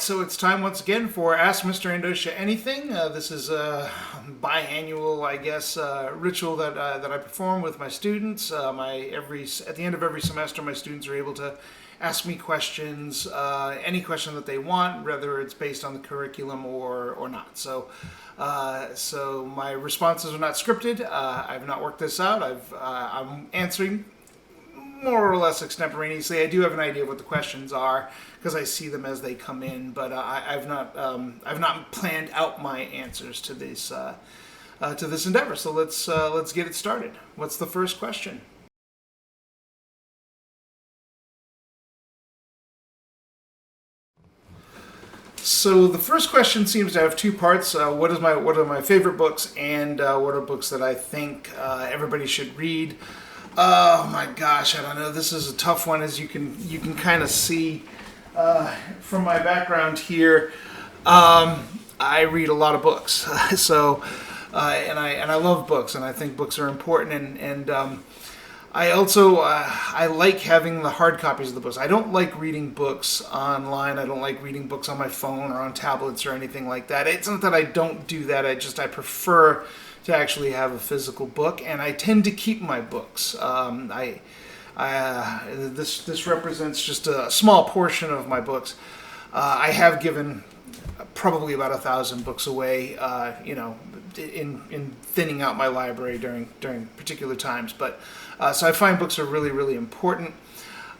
so it's time once again for Ask Mr. Andosha Anything. This is a biannual, I guess, ritual that I perform with my students. At the end of every semester, my students are able to ask me questions, any question that they want, whether it's based on the curriculum or not. So my responses are not scripted. I've not worked this out. I'm answering more or less extemporaneously. I do have an idea of what the questions are because I see them as they come in, but I've not planned out my answers to this endeavor. So let's get it started. What's the first question? So the first question seems to have two parts. What are my favorite books, and what are books that I think everybody should read? Oh my gosh, I don't know. This is a tough one, as you can kind of see from my background here. I read a lot of books, and I love books, and I think books are important. And I also I like having the hard copies of the books. I don't like reading books online. I don't like reading books on my phone or on tablets or anything like that. It's not that I don't do that. I prefer to actually have a physical book, and I tend to keep my books. This represents just a small portion of my books. I have given probably about 1,000 books away, in thinning out my library during particular times. But so I find books are really, really important.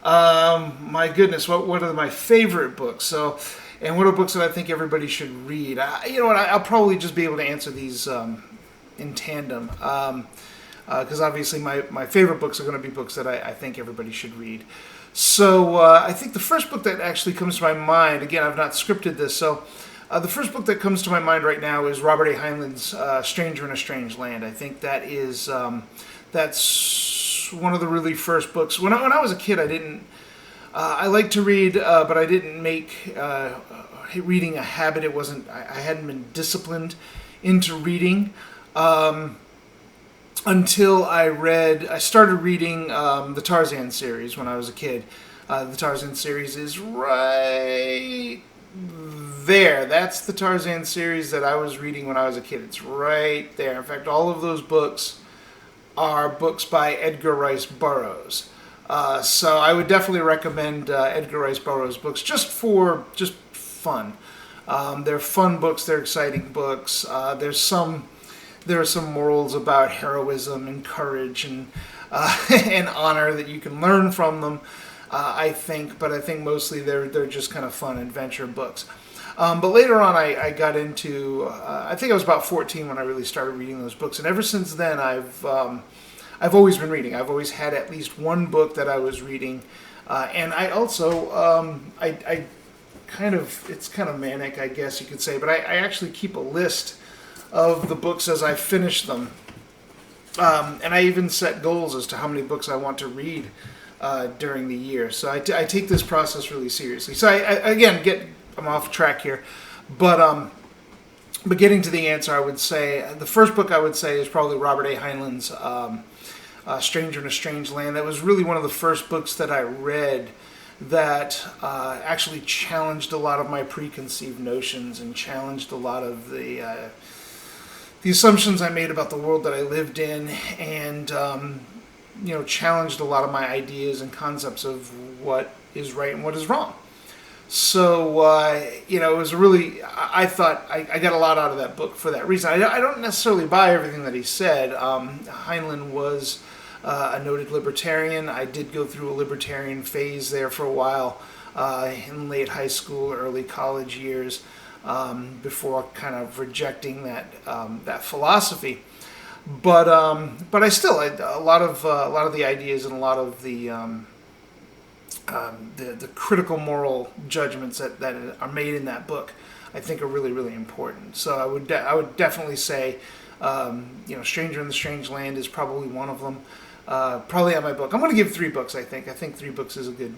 My goodness, what are my favorite books? And what are books that I think everybody should read? You know what? I'll probably just be able to answer these in tandem, because obviously my favorite books are going to be books that I think everybody should read. So I think the first book that actually comes to my mind, again, I've not scripted this, so the first book that comes to my mind right now is Robert A. Heinlein's Stranger in a Strange Land. I think that's one of the really first books. When I was a kid, I liked to read, but I didn't make reading a habit. I hadn't been disciplined into reading. Until I started reading the Tarzan series when I was a kid. The Tarzan series is right there. That's the Tarzan series that I was reading when I was a kid. It's right there. In fact, all of those books are books by Edgar Rice Burroughs. So I would definitely recommend Edgar Rice Burroughs books just for fun. They're fun books. They're exciting books. There are some morals about heroism and courage and and honor that you can learn from them. I think mostly they're just kind of fun adventure books. But later on, I got into. I think I was about 14 when I really started reading those books, and ever since then, I've always been reading. I've always had at least one book that I was reading, and I also it's kind of manic, I guess you could say, but I actually keep a list of the books as I finish them, and I even set goals as to how many books I want to read during the year. So I take this process really seriously. So I'm off track here, but getting to the answer, I would say the first book I would say is probably Robert A. Heinlein's Stranger in a Strange Land. That was really one of the first books that I read that actually challenged a lot of my preconceived notions and challenged a lot of the assumptions I made about the world that I lived in, and challenged a lot of my ideas and concepts of what is right and what is wrong. So it was really, I thought I got a lot out of that book for that reason. I don't necessarily buy everything that he said. Heinlein was a noted libertarian. I did go through a libertarian phase there for a while in late high school, early college years. Before kind of rejecting that philosophy, but I still a lot of the ideas and a lot of the critical moral judgments that are made in that book, I think are really, really important. So I would definitely say Stranger in the Strange Land is probably one of them. Probably on my book. I'm going to give 3 books. I think 3 books is a good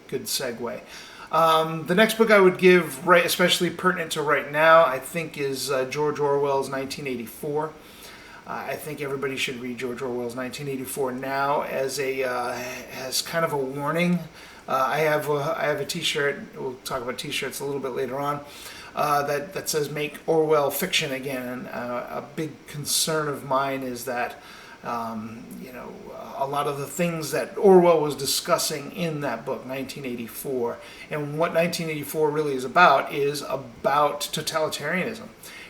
segue. The next book I would give, especially pertinent to right now, I think is George Orwell's 1984. I think everybody should read George Orwell's 1984 now as kind of a warning. I have a T-shirt. We'll talk about T-shirts a little bit later on. That says "Make Orwell Fiction Again." And a big concern of mine is that a lot of the things that Orwell was discussing in that book, 1984, and what 1984 really is about totalitarianism.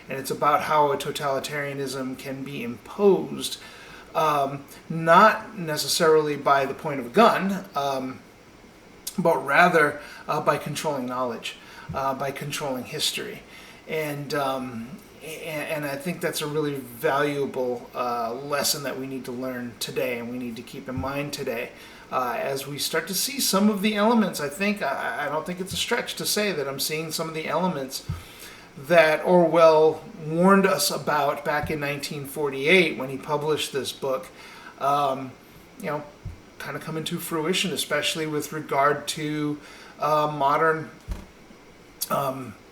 And it's about how a totalitarianism can be imposed, not necessarily by the point of a gun, but rather by controlling knowledge, by controlling history. And I think that's a really valuable lesson that we need to learn today, and we need to keep in mind today as we start to see some of the elements. I don't think it's a stretch to say that I'm seeing some of the elements that Orwell warned us about back in 1948 when he published this book, kind of come into fruition, especially with regard to modern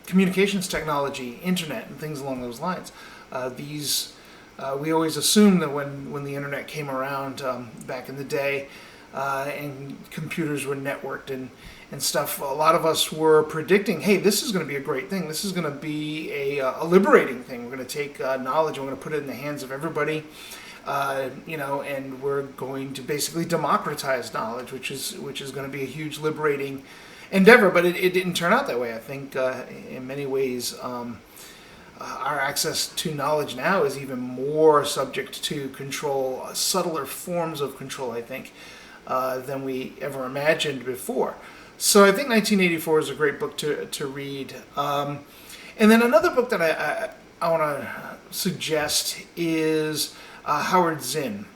communications technology, internet, and things along those lines. We always assumed that when the internet came around back in the day, and computers were networked and stuff, a lot of us were predicting, hey, this is going to be a great thing. This is going to be a liberating thing. We're going to take knowledge and we're going to put it in the hands of everybody, and we're going to basically democratize knowledge, which is going to be a huge liberating endeavor. But it didn't turn out that way. I think in many ways our access to knowledge now is even more subject to control, subtler forms of control, I think, than we ever imagined before. So I think 1984 is a great book to read. And then another book that I want to suggest is Howard Zinn.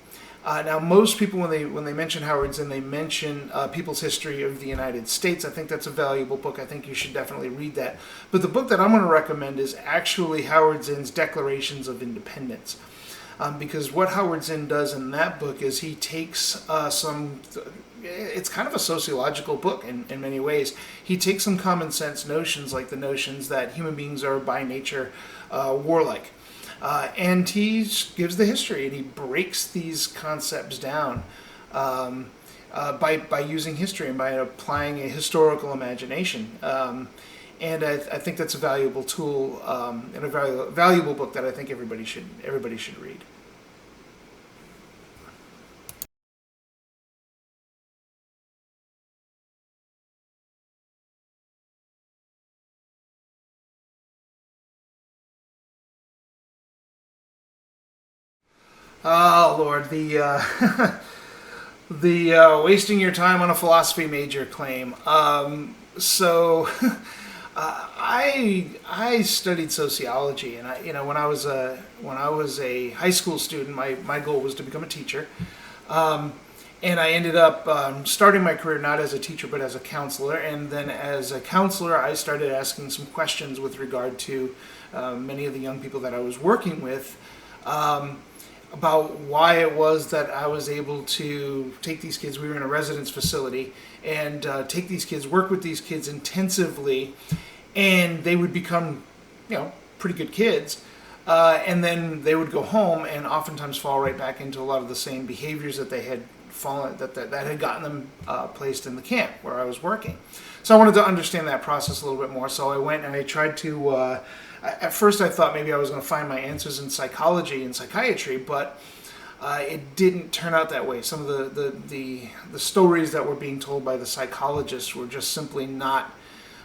Now, most people, when they mention Howard Zinn, they mention People's History of the United States. I think that's a valuable book. I think you should definitely read that. But the book that I'm going to recommend is actually Howard Zinn's Declarations of Independence. Because what Howard Zinn does in that book is he takes it's kind of a sociological book in many ways. He takes some common sense notions, like the notions that human beings are by nature warlike. And he gives the history, and he breaks these concepts down by using history and by applying a historical imagination. And I think that's a valuable tool and a valuable book that I think everybody should read. Oh Lord, the wasting your time on a philosophy major claim. I studied sociology, and when I was a high school student, my goal was to become a teacher, and I ended up starting my career not as a teacher but as a counselor, and then as a counselor, I started asking some questions with regard to many of the young people that I was working with. About why it was that I was able to take these kids. We were in a residence facility, and take these kids, work with these kids intensively, and they would become, pretty good kids. And then they would go home and oftentimes fall right back into a lot of the same behaviors that they had that had gotten them placed in the camp where I was working. So I wanted to understand that process a little bit more. So I went and I tried to. At first, I thought maybe I was going to find my answers in psychology and psychiatry, but it didn't turn out that way. Some of the stories that were being told by the psychologists were just simply not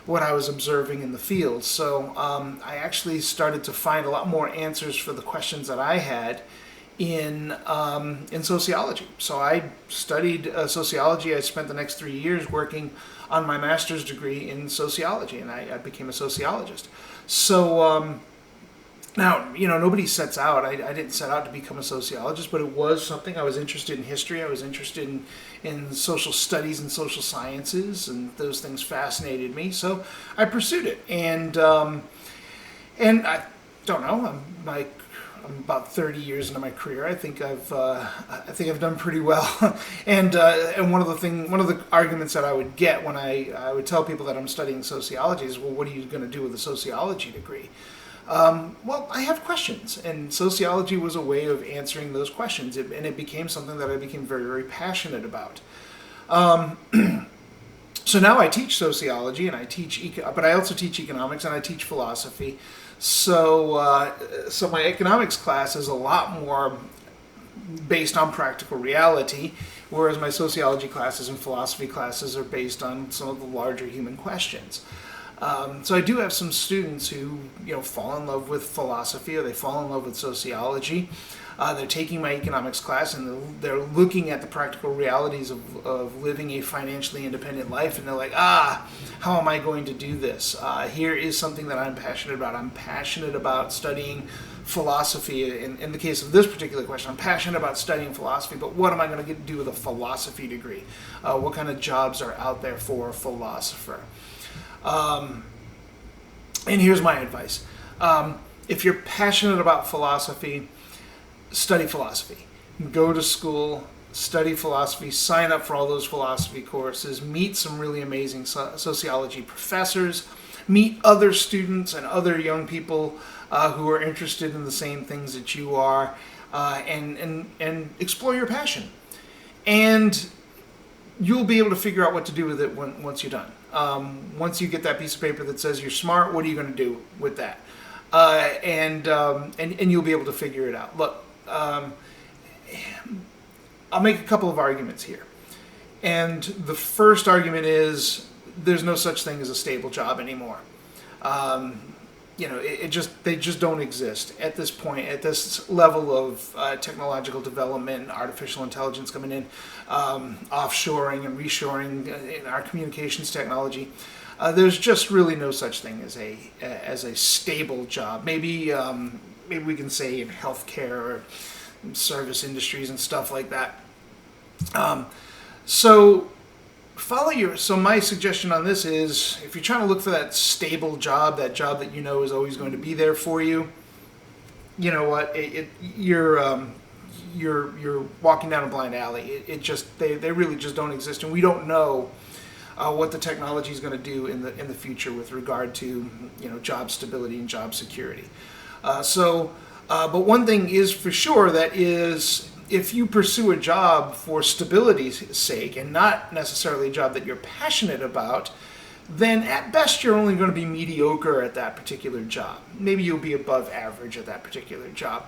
what I was observing in the field. So I actually started to find a lot more answers for the questions that I had in sociology. So I studied sociology. I spent the next 3 years working on my master's degree in sociology, and I became a sociologist. So now, nobody sets out. I didn't set out to become a sociologist, but it was something. I was interested in history. I was interested in social studies and social sciences, and those things fascinated me. So I pursued it, and I don't know. I'm about 30 years into my career. I think I've done pretty well. And one of the arguments that I would get when I would tell people that I'm studying sociology is, well, what are you going to do with a sociology degree? Well, I have questions, and sociology was a way of answering those questions, and it became something that I became very, very passionate about. So now I teach sociology, and but I also teach economics, and I teach philosophy. So my economics class is a lot more based on practical reality, whereas my sociology classes and philosophy classes are based on some of the larger human questions. So I do have some students who, fall in love with philosophy, or they fall in love with sociology. They're taking my economics class, and they're looking at the practical realities of living a financially independent life, and they're like, how am I going to do this? Here is something that I'm passionate about. I'm passionate about studying philosophy. In the case of this particular question, I'm passionate about studying philosophy, but what am I going to do with a philosophy degree? What kind of jobs are out there for a philosopher? And here's my advice. If you're passionate about philosophy, study philosophy. Go to school, study philosophy, sign up for all those philosophy courses, meet some really amazing sociology professors, meet other students and other young people who are interested in the same things that you are, and explore your passion. And you'll be able to figure out what to do with it once you're done. Once you get that piece of paper that says you're smart, what are you going to do with that? And you'll be able to figure it out. Look, I'll make a couple of arguments here. And the first argument is there's no such thing as a stable job anymore. They just don't exist at this point, at this level of technological development, artificial intelligence coming in, offshoring and reshoring in our communications technology. There's just really no such thing as a stable job. Maybe we can say in healthcare or service industries and stuff like that. So my suggestion on this is, if you're trying to look for that stable job, that job that is always going to be there for you, you know what? You're walking down a blind alley. They really just don't exist, and we don't know what the technology is going to do in the future with regard to job stability and job security. But one thing is for sure, that is, if you pursue a job for stability's sake and not necessarily a job that you're passionate about, then at best you're only going to be mediocre at that particular job. Maybe you'll be above average at that particular job.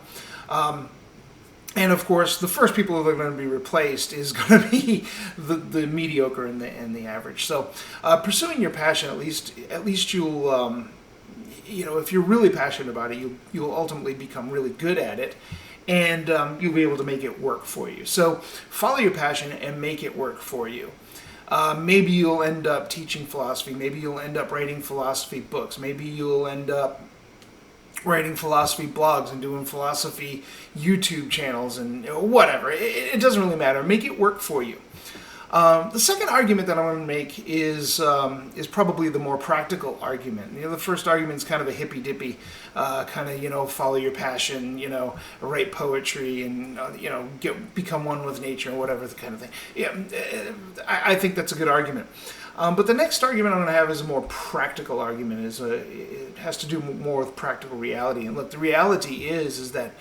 And of course, the first people that are going to be replaced is going to be the mediocre and the average. So pursuing your passion, at least you'll, if you're really passionate about it, you'll ultimately become really good at it. And you'll be able to make it work for you. So follow your passion and make it work for you. Maybe you'll end up teaching philosophy. Maybe you'll end up writing philosophy books. Maybe you'll end up writing philosophy blogs and doing philosophy YouTube channels and whatever. It doesn't really matter. Make it work for you. The second argument that I want to make is probably the more practical argument. The first argument is kind of a hippy-dippy, follow your passion, write poetry and, become one with nature or whatever, the kind of thing. Yeah, I think that's a good argument. But the next argument I'm going to have is a more practical argument. It has to do more with practical reality. And look, the reality is that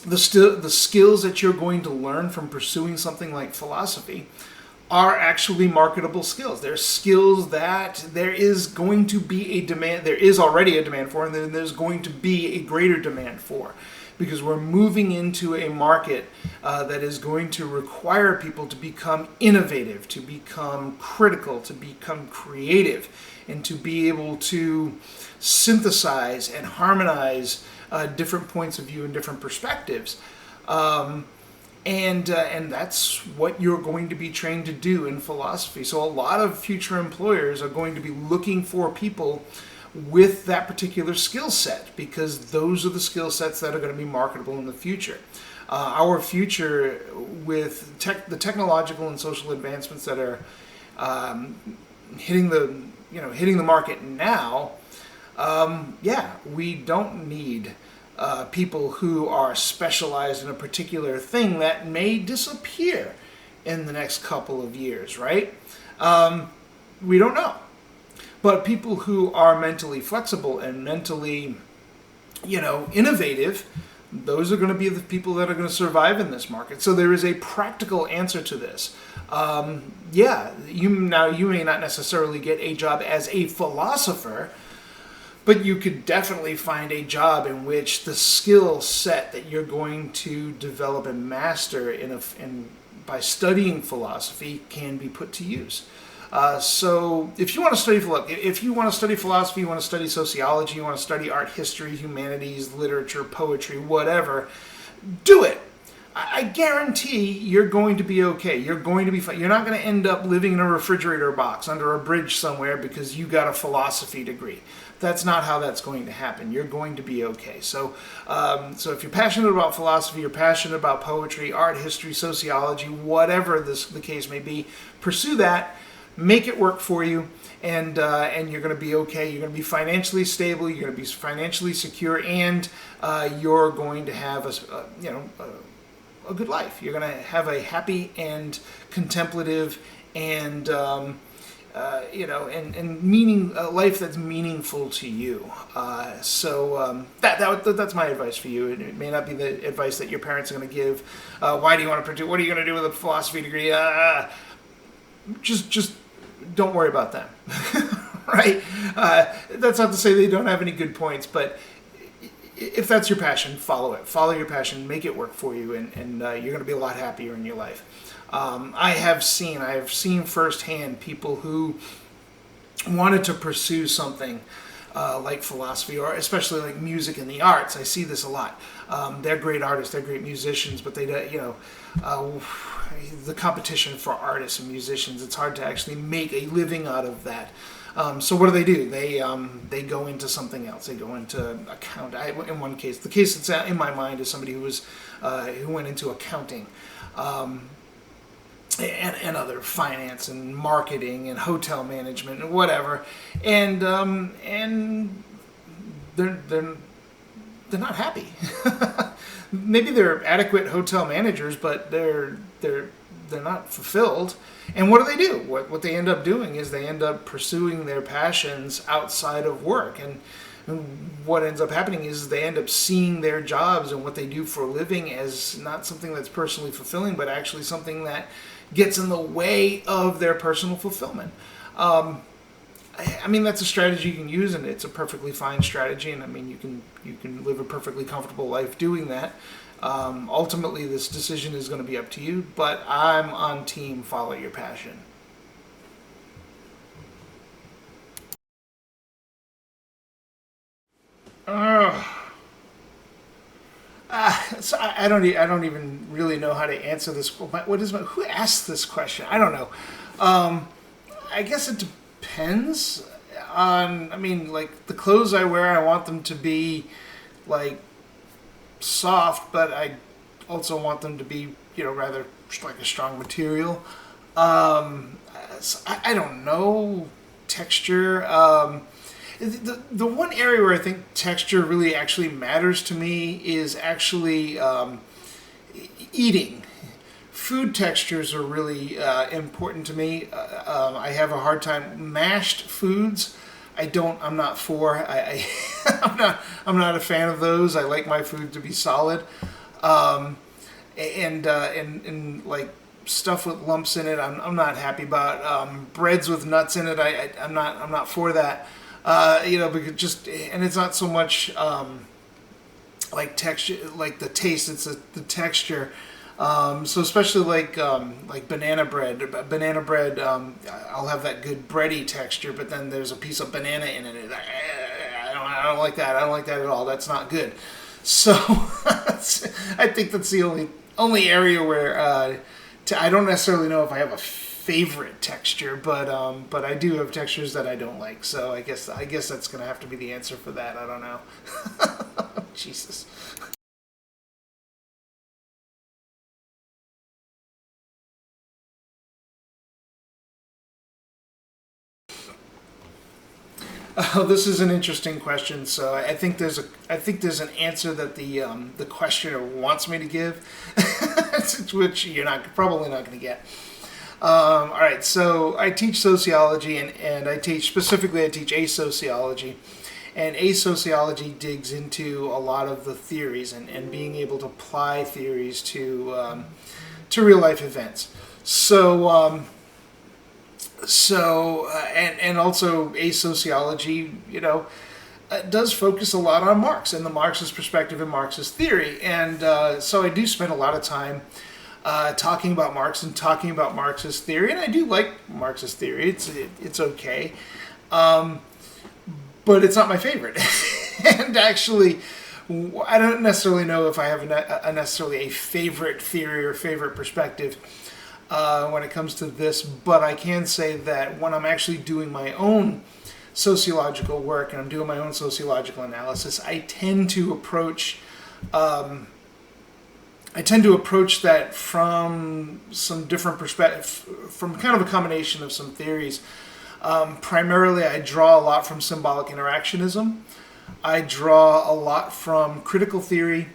the skills that you're going to learn from pursuing something like philosophy are actually marketable skills. They're skills that there is going to be a demand, there is already a demand for, and then there's going to be a greater demand for, because we're moving into a market that is going to require people to become innovative, to become critical, to become creative, and to be able to synthesize and harmonize different points of view and different perspectives. And that's what you're going to be trained to do in philosophy. So a lot of future employers are going to be looking for people with that particular skill set, because those are the skill sets that are going to be marketable in the future. Our future, with the technological and social advancements that are hitting the market now, we don't need people who are specialized in a particular thing that may disappear in the next couple of years, right? We don't know. But people who are mentally flexible and mentally, innovative, those are going to be the people that are going to survive in this market. So there is a practical answer to this. You may not necessarily get a job as a philosopher, but you could definitely find a job in which the skill set that you're going to develop and master by studying philosophy can be put to use. So if you want to study philosophy, you want to study sociology, you want to study art history, humanities, literature, poetry, whatever, do it. I guarantee you're going to be okay. You're going to be fine. You're not going to end up living in a refrigerator box under a bridge somewhere because you got a philosophy degree. That's not how that's going to happen. You're going to be okay. So if you're passionate about philosophy, you're passionate about poetry, art history, sociology, whatever the case may be, pursue that. Make it work for you, and you're going to be okay. You're going to be financially stable. You're going to be financially secure, and you're going to have a good life. You're going to have a happy and contemplative and meaning a life that's meaningful to you. That's my advice for you. It may not be the advice that your parents are going to give. Why do you want to pursue? What are you going to do with a philosophy degree? Just don't worry about them, right? That's not to say they don't have any good points, but if that's your passion, follow it. Follow your passion, make it work for you, and you're going to be a lot happier in your life. I have seen firsthand people who wanted to pursue something like philosophy, or especially like music and the arts. I see this a lot. They're great artists, they're great musicians, but the competition for artists and musicians, it's hard to actually make a living out of that. So what do? They go into something else. They go into account. In one case, the case that's in my mind is somebody who went into accounting. And other finance and marketing and hotel management and whatever, and they're not happy. Maybe they're adequate hotel managers, but they're not fulfilled. And what do? What they end up doing is they end up pursuing their passions outside of work, and what ends up happening is they end up seeing their jobs and what they do for a living as not something that's personally fulfilling, but actually something that gets in the way of their personal fulfillment. That's a strategy you can use, and it's a perfectly fine strategy, and you can live a perfectly comfortable life doing that. Ultimately, this decision is going to be up to you, but I'm on team follow your passion. So I don't even really know how to answer this. Who asked this question? I don't know. I guess it depends on. Like the clothes I wear, I want them to be like soft, but I also want them to be rather like a strong material. So I don't know texture. The one area where I think texture really actually matters to me is actually eating. Food textures are really important to me. I have a hard time mashed foods. I'm not for. I'm not a fan of those. I like my food to be solid. And like stuff with lumps in it, I'm not happy about. Breads with nuts in it, I'm not for that. Because and it's not so much like texture, like the taste. It's the texture. So especially like banana bread. Banana bread, I'll have that good bready texture, but then there's a piece of banana in it. I don't like that. I don't like that at all. That's not good. So I think that's the only area where I don't necessarily know if I have a favorite texture, but I do have textures that I don't like. So I guess that's gonna have to be the answer for that. I don't know. Jesus. Oh, this is an interesting question. So I think there's an answer that the questioner wants me to give, which you're probably not going to get. All right, so I teach sociology, and I teach asociology. And asociology digs into a lot of the theories and being able to apply theories to real life events. And also asociology, does focus a lot on Marx and the Marxist perspective and Marxist theory. And so I do spend a lot of time talking about Marx and talking about Marxist theory. And I do like Marxist theory. It's okay. But it's not my favorite. And actually, I don't necessarily know if I have necessarily a favorite theory or favorite perspective when it comes to this, but I can say that when I'm actually doing my own sociological work and I'm doing my own sociological analysis, I tend to approach that from some different perspective, from kind of a combination of some theories. Primarily, I draw a lot from symbolic interactionism. I draw a lot from critical theory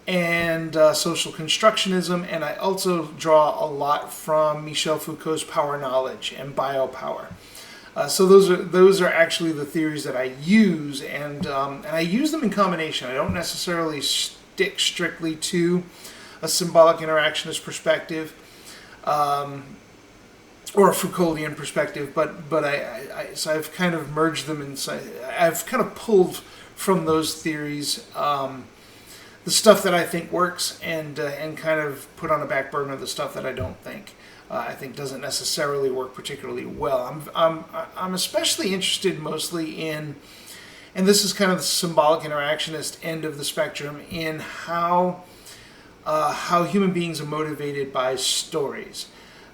and social constructionism, and I also draw a lot from Michel Foucault's power knowledge and biopower. So those are actually the theories that I use, and I use them in combination. I don't necessarily stick strictly to a symbolic interactionist perspective or a Foucauldian perspective, but so I've kind of merged them inside. I've kind of pulled from those theories the stuff that I think works, and kind of put on a back burner the stuff that I don't think doesn't necessarily work particularly well. I'm especially interested mostly in, and this is kind of the symbolic interactionist end of the spectrum, in how human beings are motivated by stories.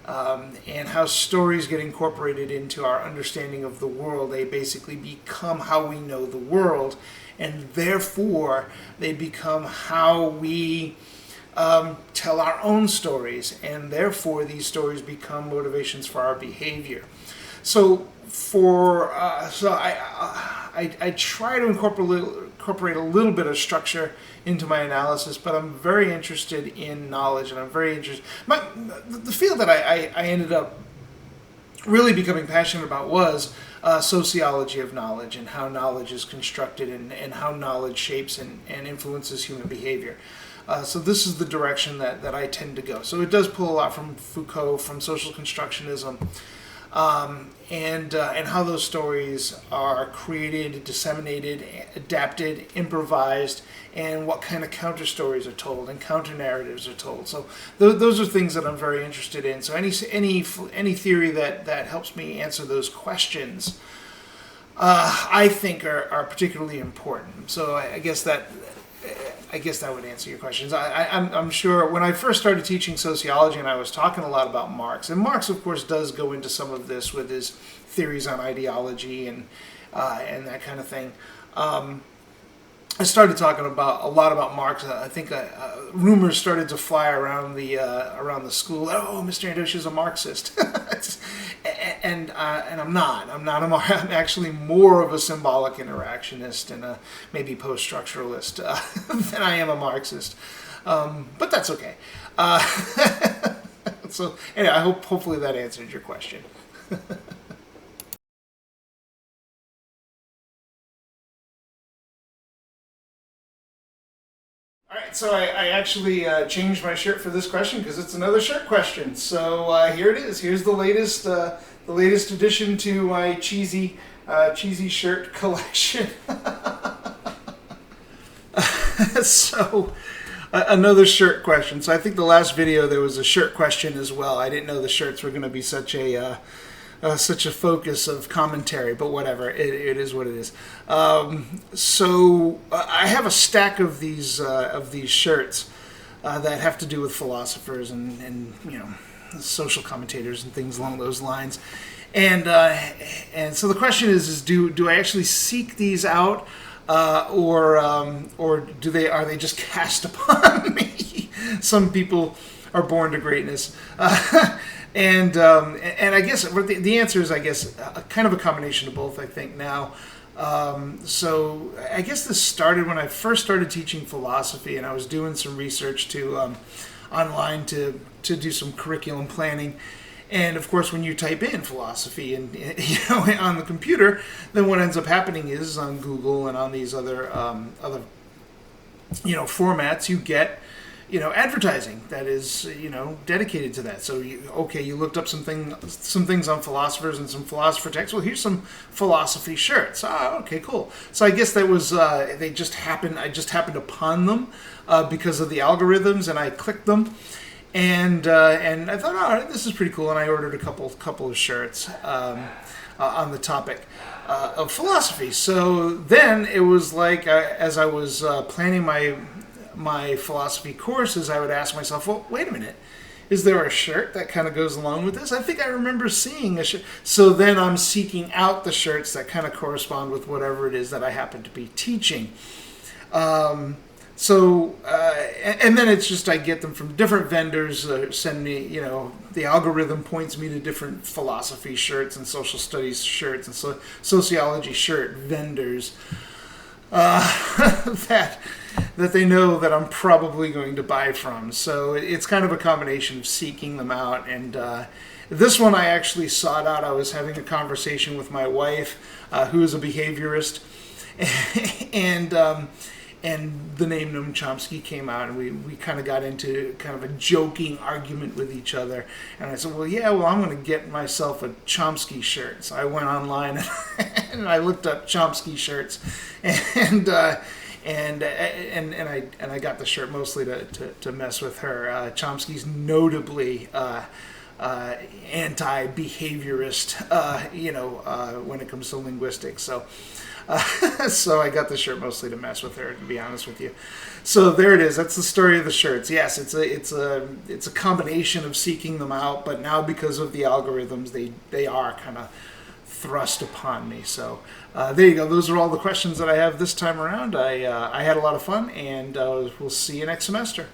And how stories get incorporated into our understanding of the world. They basically become how we know the world, and therefore they become how we tell our own stories, and therefore these stories become motivations for our behavior. So I try to incorporate a little bit of structure into my analysis, but I'm very interested in knowledge, and I'm very interested. The field that I ended up really becoming passionate about was sociology of knowledge, and how knowledge is constructed, and how knowledge shapes and influences human behavior. So this is the direction that I tend to go. So it does pull a lot from Foucault, from social constructionism, and how those stories are created, disseminated, adapted, improvised, and what kind of counter stories are told and counter narratives are told. So those are things that I'm very interested in. So any theory that helps me answer those questions, I think are particularly important. So I guess that would answer your questions. I'm sure when I first started teaching sociology, and I was talking a lot about Marx, and Marx, of course, does go into some of this with his theories on ideology and that kind of thing. I started talking a lot about Marx. I think rumors started to fly around the school. Oh, Mr. Andosh is a Marxist, and I'm not. I'm I'm actually more of a symbolic interactionist and a maybe post-structuralist than I am a Marxist. But that's okay. So anyway, hopefully that answered your question. All right, so I actually changed my shirt for this question because it's another shirt question. So here it is. Here's the latest addition to my cheesy shirt collection. So another shirt question. So I think the last video there was a shirt question as well. I didn't know the shirts were going to be such a focus of commentary, but whatever, it is what it is. So I have a stack of these shirts that have to do with philosophers and social commentators and things along those lines. And so the question is do I actually seek these out, or are they just cast upon me? Some people are born to greatness. And I guess the answer is, I guess, kind of a combination of both, I think, now. So I guess this started when I first started teaching philosophy, and I was doing some research online to do some curriculum planning. And of course, when you type in philosophy and on the computer, then what ends up happening is on Google and on these other formats, you get advertising that is dedicated to that. So you looked up some things on philosophers and some philosopher texts. Well, here's some philosophy shirts. Okay, cool. So I guess that was I just happened upon them because of the algorithms, and I clicked them. And I thought, all right, this is pretty cool, and I ordered a couple of shirts on the topic of philosophy. So then it was like, as I was planning my philosophy courses, I would ask myself, well, wait a minute, is there a shirt that kind of goes along with this? I think I remember seeing a shirt. So then I'm seeking out the shirts that kind of correspond with whatever it is that I happen to be teaching. And then it's just I get them from different vendors, send me, the algorithm points me to different philosophy shirts and social studies shirts and sociology shirt vendors that they know that I'm probably going to buy from. So it's kind of a combination of seeking them out. And this one I actually sought out. I was having a conversation with my wife, who is a behaviorist, and the name Noam Chomsky came out, and we kind of got into kind of a joking argument with each other. And I said, I'm going to get myself a Chomsky shirt. So I went online and I looked up Chomsky shirts, and I got the shirt mostly to mess with her. Chomsky's notably anti-behaviorist, when it comes to linguistics. So I got the shirt mostly to mess with her, to be honest with you. So there it is. That's the story of the shirts. Yes, it's a combination of seeking them out, but now because of the algorithms, they are kind of thrust upon me. So there you go. Those are all the questions that I have this time around. I had a lot of fun, and we'll see you next semester.